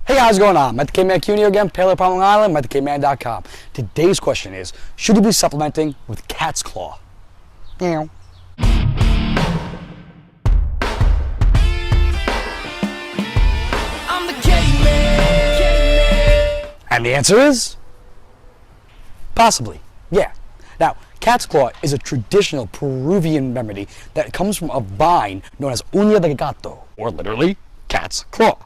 Hey guys, what's going on? Matt the Caveman Q here again, Paleo Palm Long Island, MattTheCaveman.com. Today's question is, should you be supplementing with cat's claw? Meow. I'm the caveman. And the answer is, possibly, yeah. Now, cat's claw is a traditional Peruvian remedy that comes from a vine known as uña de gato, or literally, cat's claw.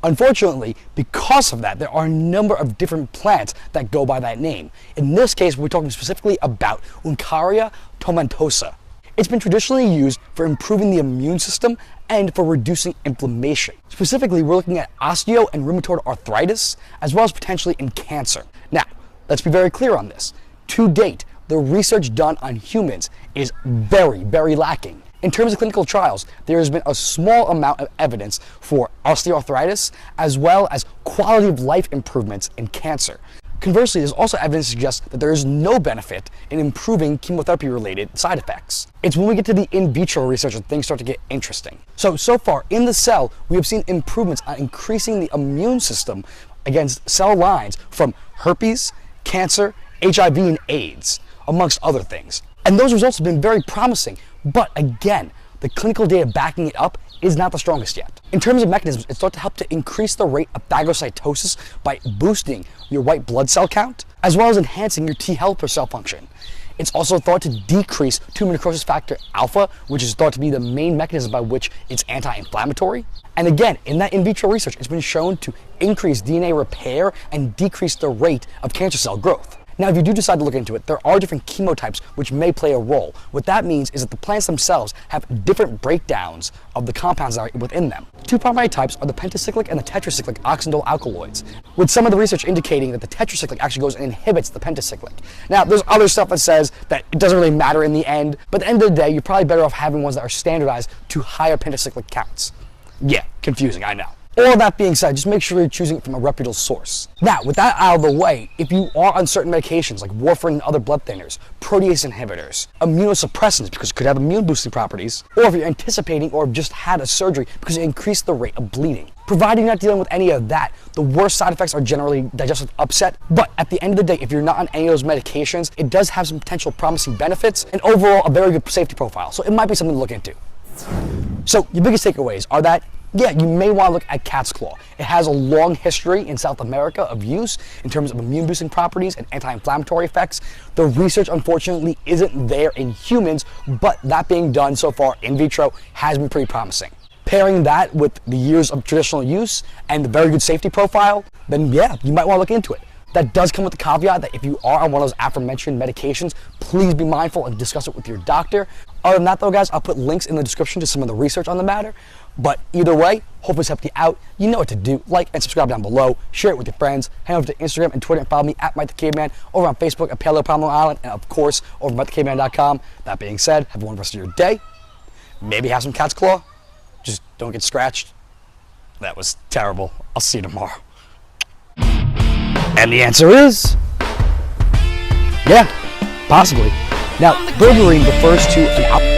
Unfortunately, because of that, there are a number of different plants that go by that name. In this case, we're talking specifically about Uncaria tomentosa. It's been traditionally used for improving the immune system and for reducing inflammation. Specifically, we're looking at osteo and rheumatoid arthritis, as well as potentially in cancer. Now, let's be very clear on this. To date, the research done on humans is very, very lacking. In terms of clinical trials, there has been a small amount of evidence for osteoarthritis as well as quality of life improvements in cancer. Conversely, there's also evidence to suggest that there is no benefit in improving chemotherapy-related side effects. It's when we get to the in vitro research that things start to get interesting. So far in the cell, we have seen improvements on increasing the immune system against cell lines from herpes, cancer, HIV, and AIDS, amongst other things. And those results have been very promising. But again, the clinical data backing it up is not the strongest yet. In terms of mechanisms, it's thought to help to increase the rate of phagocytosis by boosting your white blood cell count, as well as enhancing your T helper cell function. It's also thought to decrease tumor necrosis factor alpha, which is thought to be the main mechanism by which it's anti-inflammatory. And again, in that in vitro research, it's been shown to increase DNA repair and decrease the rate of cancer cell growth. Now, if you do decide to look into it, there are different chemotypes which may play a role. What that means is that the plants themselves have different breakdowns of the compounds that are within them. Two primary types are the pentacyclic and the tetracyclic oxindole alkaloids, with some of the research indicating that the tetracyclic actually goes and inhibits the pentacyclic. Now, there's other stuff that says that it doesn't really matter in the end, but at the end of the day, you're probably better off having ones that are standardized to higher pentacyclic counts. Yeah, confusing, I know. All that being said, just make sure you're choosing it from a reputable source. Now, with that out of the way, if you are on certain medications like warfarin and other blood thinners, protease inhibitors, immunosuppressants because it could have immune boosting properties, or if you're anticipating or have just had a surgery because it increased the rate of bleeding. Provided you're not dealing with any of that, the worst side effects are generally digestive upset, but at the end of the day, if you're not on any of those medications, it does have some potential promising benefits and overall a very good safety profile, so it might be something to look into. So your biggest takeaways are that yeah, you may want to look at cat's claw. It has a long history in South America of use in terms of immune boosting properties and anti-inflammatory effects. The research, unfortunately, isn't there in humans, but that being done so far in vitro has been pretty promising. Pairing that with the years of traditional use and the very good safety profile, then yeah, you might want to look into it. That does come with the caveat that if you are on one of those aforementioned medications, please be mindful and discuss it with your doctor. Other than that though, guys, I'll put links in the description to some of the research on the matter. But either way, hope this helped you out. You know what to do. Like and subscribe down below. Share it with your friends. Head over to Instagram and Twitter and follow me at MattTheCaveman, over on Facebook at Paleo Palm Long Island, and of course, over at MattTheCaveman.com. That being said, have a wonderful rest of your day. Maybe have some cat's claw. Just don't get scratched. That was terrible. I'll see you tomorrow. And the answer is, yeah, possibly. Now, berberine refers to an